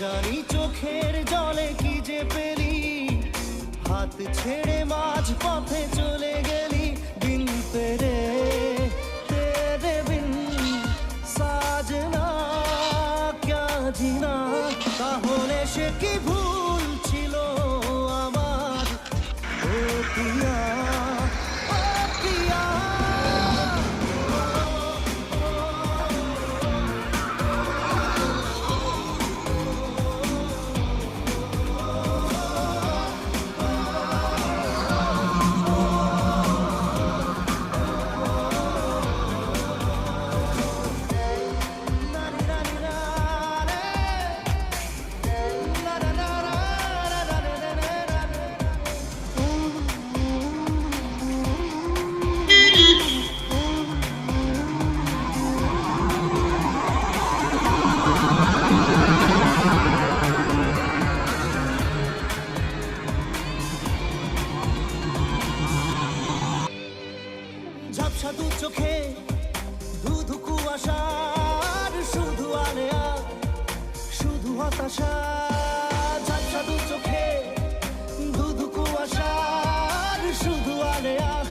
জানি চোখের জলে কি যে পেলি, হাত ছেড়ে মাঝ পথে চলে গেলি। বিন তেরে তেরে বিন সাজনা ক্যা জিনা। তাহলে সে কি ভুল ছিল আমার, ও পিয়া ও পিয়া। ঝাপসা দু চোখে